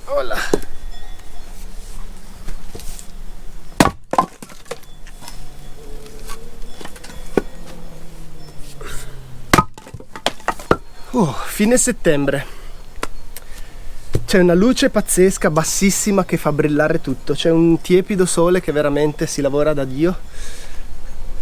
Hola. Fine settembre. C'è una luce pazzesca, bassissima, che fa brillare tutto. C'è un tiepido sole che veramente si lavora da Dio.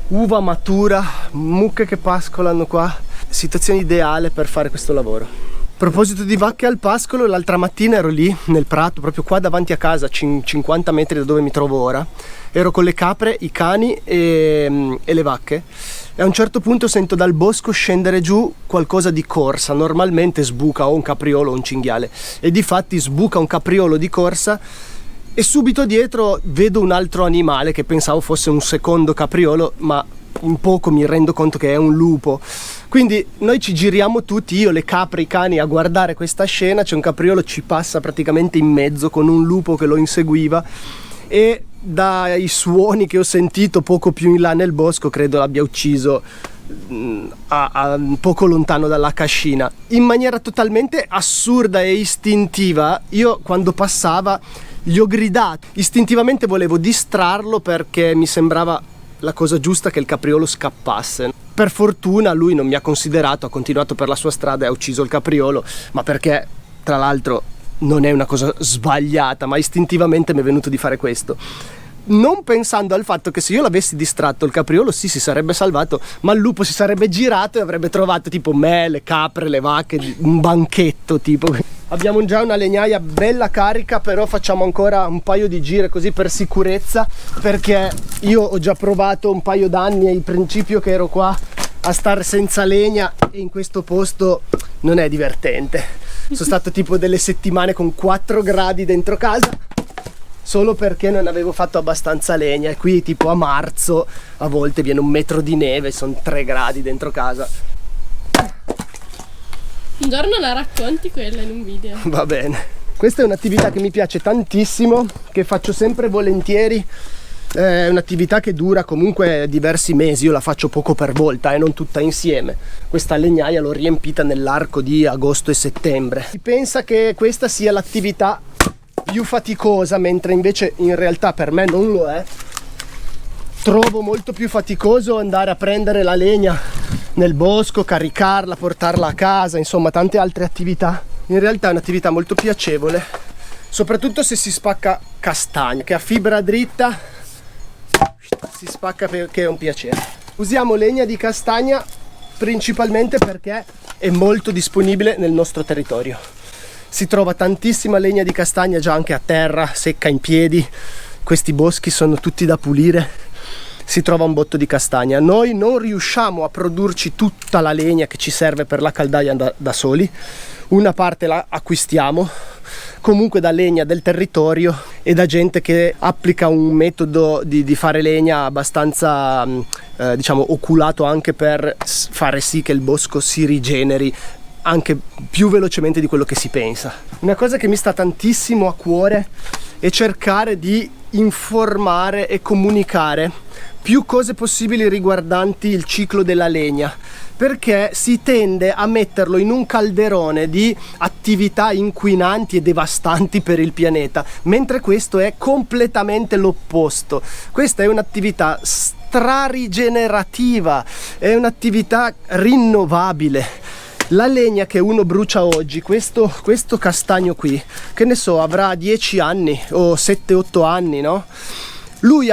Uva matura, mucche che pascolano qua. Situazione ideale per fare questo lavoro. A proposito di vacche al pascolo, l'altra mattina ero lì nel prato, proprio qua davanti a casa, 50 metri da dove mi trovo ora. Ero con le capre, i cani e le vacche. E a un certo punto sento dal bosco scendere giù qualcosa di corsa. Normalmente sbuca o un capriolo o un cinghiale, e difatti sbuca un capriolo di corsa, e subito dietro vedo un altro animale che pensavo fosse un secondo capriolo, ma in poco mi rendo conto che è un lupo. Quindi noi ci giriamo tutti, io, le capre, i cani, a guardare questa scena. C'è un capriolo, ci passa praticamente in mezzo con un lupo che lo inseguiva, e dai suoni che ho sentito poco più in là nel bosco credo l'abbia ucciso un poco lontano dalla cascina, in maniera totalmente assurda e istintiva. Io quando passava gli ho gridato, istintivamente volevo distrarlo perché mi sembrava la cosa giusta che il capriolo scappasse. Per fortuna lui non mi ha considerato, ha continuato per la sua strada e ha ucciso il capriolo, ma perché tra l'altro non è una cosa sbagliata, ma istintivamente mi è venuto di fare questo, non pensando al fatto che se io l'avessi distratto il capriolo sì, si sarebbe salvato, ma il lupo si sarebbe girato e avrebbe trovato tipo me, le capre, le vacche, un banchetto tipo. Abbiamo già una legnaia bella carica, però facciamo ancora un paio di giri così per sicurezza, perché io ho già provato un paio d'anni, il principio che ero qua a stare senza legna, e in questo posto non è divertente. Sono stato tipo delle settimane con 4 gradi dentro casa solo perché non avevo fatto abbastanza legna, e qui tipo a marzo a volte viene 1 metro di neve, sono 3 gradi dentro casa. Un giorno la racconti quella in un video. Va bene. Questa è un'attività che mi piace tantissimo, che faccio sempre volentieri. È un'attività che dura comunque diversi mesi, io la faccio poco per volta e non tutta insieme. Questa legnaia l'ho riempita nell'arco di agosto e settembre. Si pensa che questa sia l'attività più faticosa, mentre invece in realtà per me non lo è. Trovo molto più faticoso andare a prendere la legna nel bosco, caricarla, portarla a casa, insomma tante altre attività. In realtà è un'attività molto piacevole, soprattutto se si spacca castagna, che a fibra dritta si spacca, perché è un piacere. Usiamo legna di castagna principalmente perché è molto disponibile nel nostro territorio. Si trova tantissima legna di castagna già anche a terra, secca in piedi. Questi boschi sono tutti da pulire, si trova un botto di castagna. Noi non riusciamo a produrci tutta la legna che ci serve per la caldaia da soli, una parte la acquistiamo comunque da legna del territorio e da gente che applica un metodo di fare legna abbastanza diciamo oculato, anche per fare sì che il bosco si rigeneri anche più velocemente di quello che si pensa. Una cosa che mi sta tantissimo a cuore è cercare di informare e comunicare più cose possibili riguardanti il ciclo della legna, perché si tende a metterlo in un calderone di attività inquinanti e devastanti per il pianeta, mentre questo è completamente l'opposto. Questa è un'attività strarigenerativa, è un'attività rinnovabile. La legna che uno brucia oggi, questo castagno qui, che ne so, avrà 10 anni o 7-8 anni, no? Lui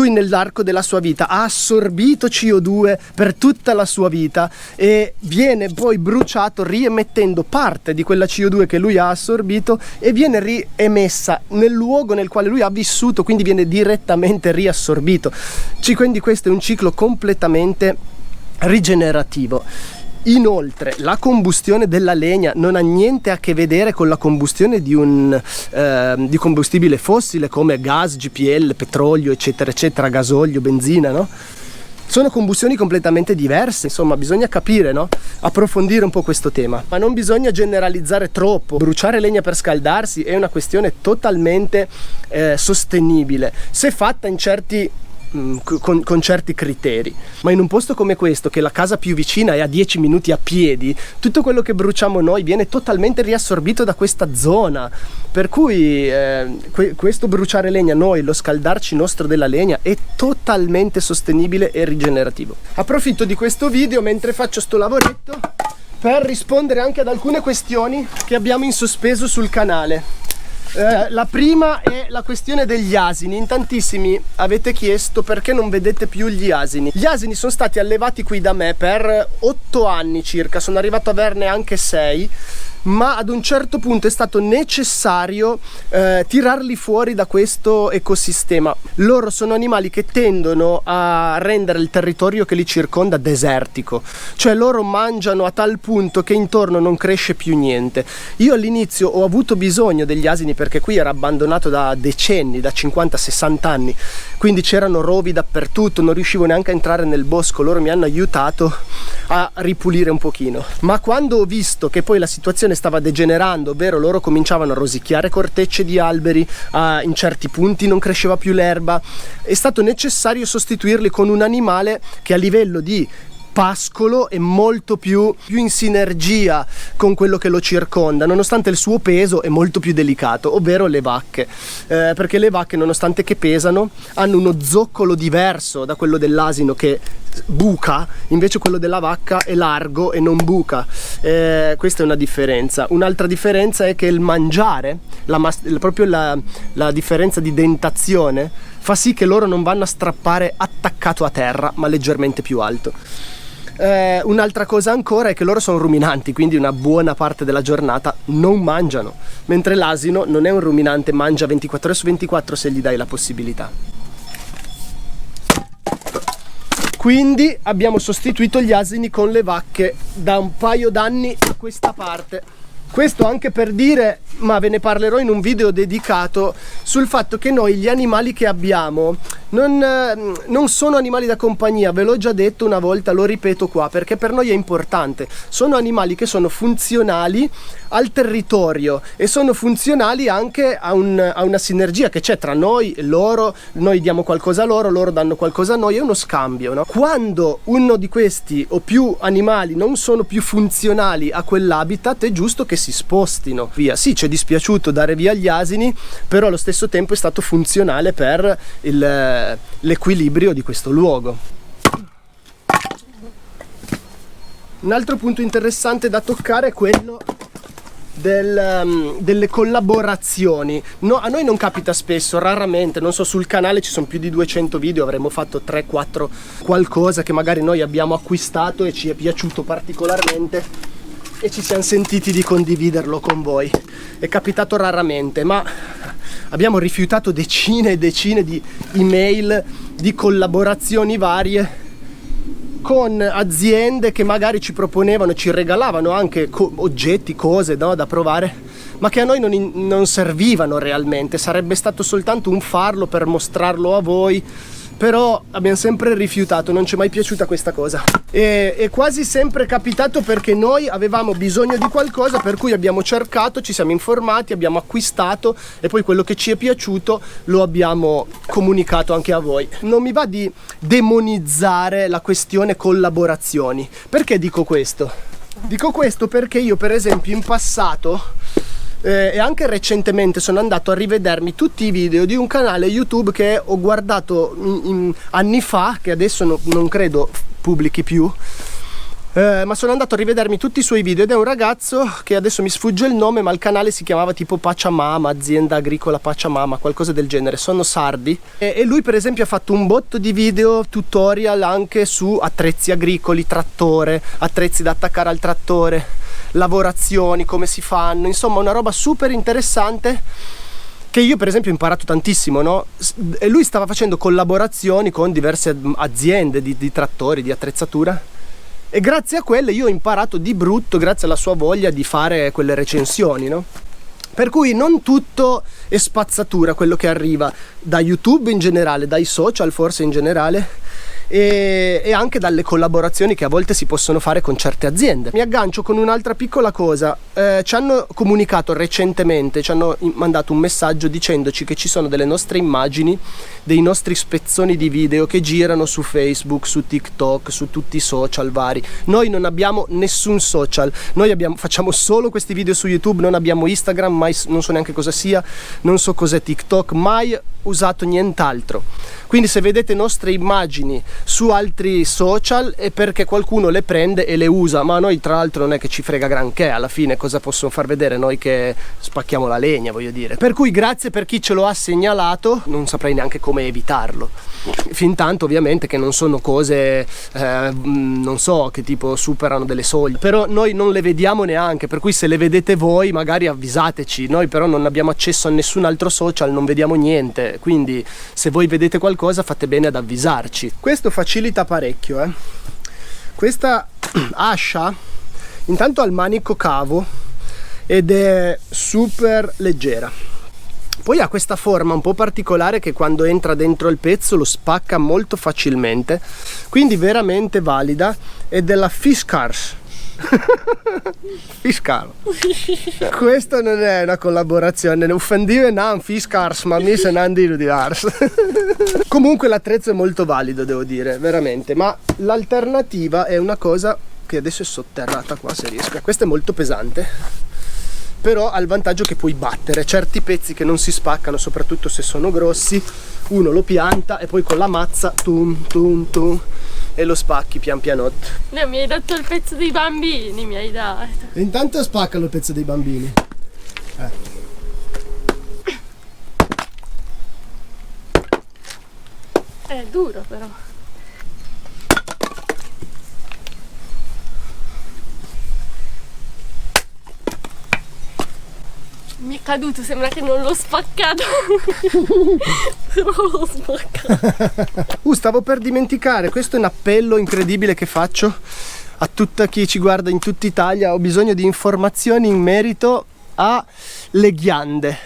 nell'arco della sua vita ha assorbito CO2 per tutta la sua vita e viene poi bruciato riemettendo parte di quella CO2 che lui ha assorbito, e viene riemessa nel luogo nel quale lui ha vissuto, quindi viene direttamente riassorbito. Quindi questo è un ciclo completamente rigenerativo. Inoltre la combustione della legna non ha niente a che vedere con la combustione di combustibile fossile come gas, GPL, petrolio, eccetera eccetera, gasolio, benzina, no? Sono combustioni completamente diverse, insomma bisogna capire, no? Approfondire un po' questo tema, ma non bisogna generalizzare troppo. Bruciare legna per scaldarsi è una questione totalmente sostenibile se fatta in certi con certi criteri, ma in un posto come questo, che la casa più vicina è a 10 minuti a piedi, tutto quello che bruciamo noi viene totalmente riassorbito da questa zona, per cui questo bruciare legna, noi lo scaldarci nostro della legna, è totalmente sostenibile e rigenerativo. Approfitto di questo video mentre faccio sto lavoretto per rispondere anche ad alcune questioni che abbiamo in sospeso sul canale. La prima è la questione degli asini. In tantissimi avete chiesto perché non vedete più gli asini. Gli asini sono stati allevati qui da me per 8 anni circa, sono arrivato a averne anche 6, ma ad un certo punto è stato necessario tirarli fuori da questo ecosistema. Loro sono animali che tendono a rendere il territorio che li circonda desertico, cioè loro mangiano a tal punto che intorno non cresce più niente. Io all'inizio ho avuto bisogno degli asini perché qui era abbandonato da decenni, da 50-60 anni, quindi c'erano rovi dappertutto, non riuscivo neanche a entrare nel bosco. Loro mi hanno aiutato a ripulire un pochino, ma quando ho visto che poi la situazione stava degenerando, ovvero loro cominciavano a rosicchiare cortecce di alberi, in certi punti non cresceva più l'erba, è stato necessario sostituirli con un animale che a livello di pascolo è molto più in sinergia con quello che lo circonda, nonostante il suo peso è molto più delicato, ovvero le vacche, perché le vacche, nonostante che pesano, hanno uno zoccolo diverso da quello dell'asino che buca, invece quello della vacca è largo e non buca. Questa è una differenza. Un'altra differenza è che il mangiare, proprio la differenza di dentazione fa sì che loro non vanno a strappare attaccato a terra, ma leggermente più alto. Un'altra cosa ancora è che loro sono ruminanti, quindi una buona parte della giornata non mangiano, mentre l'asino non è un ruminante, mangia 24 ore su 24 se gli dai la possibilità. Quindi abbiamo sostituito gli asini con le vacche da un paio d'anni a questa parte. Questo anche per dire, ma ve ne parlerò in un video dedicato, sul fatto che noi gli animali che abbiamo non sono animali da compagnia. Ve l'ho già detto una volta, lo ripeto qua perché per noi è importante. Sono animali che sono funzionali al territorio e sono funzionali anche a una sinergia che c'è tra noi e loro. Noi diamo qualcosa a loro, loro danno qualcosa a noi, è uno scambio, no? Quando uno di questi o più animali non sono più funzionali a quell'habitat, è giusto che si spostino via. Sì, ci è dispiaciuto dare via gli asini, però allo stesso tempo è stato funzionale per l'equilibrio di questo luogo. Un altro punto interessante da toccare è quello delle collaborazioni. No, a noi non capita spesso, raramente, non so, sul canale ci sono più di 200 video, avremmo fatto 3-4 qualcosa che magari noi abbiamo acquistato e ci è piaciuto particolarmente e ci siamo sentiti di condividerlo con voi. È capitato raramente, ma abbiamo rifiutato decine e decine di email di collaborazioni varie con aziende che magari ci proponevano e ci regalavano anche oggetti, cose, no, da provare, ma che a noi non servivano realmente. Sarebbe stato soltanto un farlo per mostrarlo a voi, però abbiamo sempre rifiutato, non ci è mai piaciuta questa cosa. È quasi sempre capitato perché noi avevamo bisogno di qualcosa, per cui abbiamo cercato, ci siamo informati, abbiamo acquistato e poi quello che ci è piaciuto lo abbiamo comunicato anche a voi. Non mi va di demonizzare la questione collaborazioni. Perché dico questo? Dico questo perché io, per esempio, in passato e anche recentemente sono andato a rivedermi tutti i video di un canale YouTube che ho guardato anni fa, che adesso non credo pubblichi più, ma sono andato a rivedermi tutti i suoi video ed è un ragazzo che adesso mi sfugge il nome, ma il canale si chiamava tipo Pachamama, azienda agricola Pachamama, qualcosa del genere. Sono sardi e lui per esempio ha fatto un botto di video tutorial anche su attrezzi agricoli, trattore, attrezzi da attaccare al trattore, lavorazioni, come si fanno, insomma una roba super interessante che io per esempio ho imparato tantissimo, no? E lui stava facendo collaborazioni con diverse aziende di trattori, di attrezzatura, e grazie a quelle io ho imparato di brutto, grazie alla sua voglia di fare quelle recensioni, no? Per cui non tutto è spazzatura quello che arriva da YouTube in generale, dai social forse in generale, e anche dalle collaborazioni che a volte si possono fare con certe aziende. Mi aggancio con un'altra piccola cosa. Ci hanno comunicato recentemente, ci hanno mandato un messaggio dicendoci che ci sono delle nostre immagini, dei nostri spezzoni di video che girano su Facebook, su TikTok, su tutti i social vari. Noi non abbiamo nessun social, noi facciamo solo questi video su YouTube, non abbiamo Instagram, mai, non so neanche cosa sia, non so cos'è TikTok, mai usato nient'altro. Quindi se vedete nostre immagini su altri social è perché qualcuno le prende e le usa, ma a noi tra l'altro non è che ci frega granché, alla fine cosa possono far vedere noi che spacchiamo la legna, voglio dire. Per cui grazie per chi ce lo ha segnalato, non saprei neanche come evitarlo. Fintanto ovviamente che non sono cose, non so, che tipo superano delle soglie, però noi non le vediamo neanche, per cui se le vedete voi magari avvisateci, noi però non abbiamo accesso a nessun altro social, non vediamo niente, quindi se voi vedete qualcosa fate bene ad avvisarci. Questo facilita parecchio, Questa ascia intanto ha il manico cavo ed è super leggera. Poi ha questa forma un po' particolare che quando entra dentro il pezzo lo spacca molto facilmente, quindi veramente valida, ed è la Fiskars. Fiskar. Questo non è una collaborazione, offendive non Fiskars, ma mi se non dire di Ars. Comunque l'attrezzo è molto valido, devo dire, veramente, ma l'alternativa è una cosa che adesso è sotterrata qua se riesco. Questa è molto pesante, però ha il vantaggio che puoi battere certi pezzi che non si spaccano, soprattutto se sono grossi. Uno lo pianta e poi con la mazza tum tum tum e lo spacchi pian pianotto. No, mi hai dato il pezzo dei bambini, mi hai dato. E intanto spaccalo il pezzo dei bambini. È duro però. Mi è caduto, sembra che non l'ho spaccato. Però l'ho spaccato. Stavo per dimenticare, questo è un appello incredibile che faccio a tutta chi ci guarda in tutta Italia. Ho bisogno di informazioni in merito alle ghiande,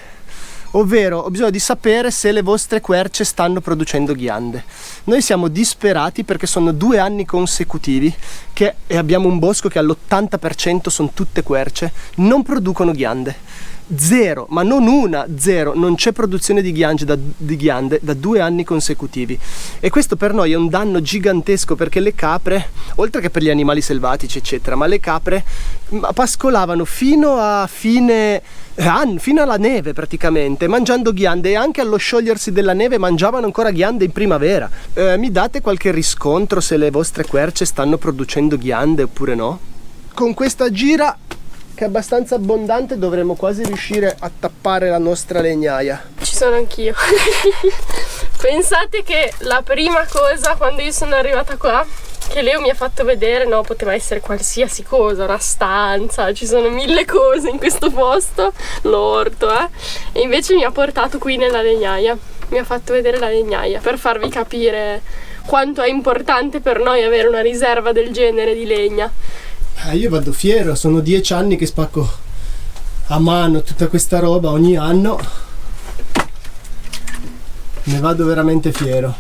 ovvero ho bisogno di sapere se le vostre querce stanno producendo ghiande. Noi siamo disperati perché sono 2 anni consecutivi che abbiamo un bosco che all'80% sono tutte querce, non producono ghiande. Zero, ma non una, zero, non c'è produzione di ghiande da 2 anni consecutivi, e questo per noi è un danno gigantesco, perché le capre, oltre che per gli animali selvatici eccetera, ma le capre pascolavano fino a fine anno, fino alla neve praticamente, mangiando ghiande, e anche allo sciogliersi della neve mangiavano ancora ghiande in primavera. Mi date qualche riscontro se le vostre querce stanno producendo ghiande oppure no? Con questa gira che è abbastanza abbondante dovremmo quasi riuscire a tappare la nostra legnaia. Ci sono anch'io. Pensate che la prima cosa quando io sono arrivata qua, che Leo mi ha fatto vedere, no, poteva essere qualsiasi cosa, una stanza, ci sono 1000 cose in questo posto, l'orto, e invece mi ha portato qui nella legnaia, mi ha fatto vedere la legnaia per farvi capire quanto è importante per noi avere una riserva del genere di legna. Io vado fiero, sono 10 anni che spacco a mano tutta questa roba ogni anno, ne vado veramente fiero.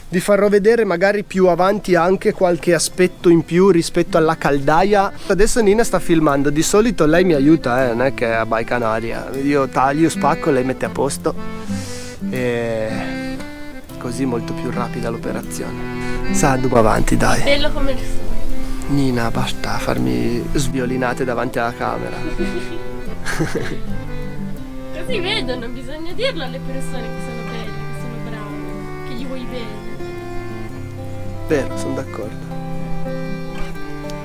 Vi farò vedere magari più avanti anche qualche aspetto in più rispetto alla caldaia. Adesso Nina sta filmando, di solito lei mi aiuta, non è che a Baicanaria, io taglio, spacco, lei mette a posto e così molto più rapida l'operazione. Sa, andiamo avanti, dai. Bello come il sole. Nina, basta farmi sviolinate davanti alla camera. Così vedono, bisogna dirlo alle persone che sono belle, che sono brave, che gli vuoi bene. Vero, sono d'accordo.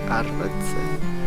Arvezze.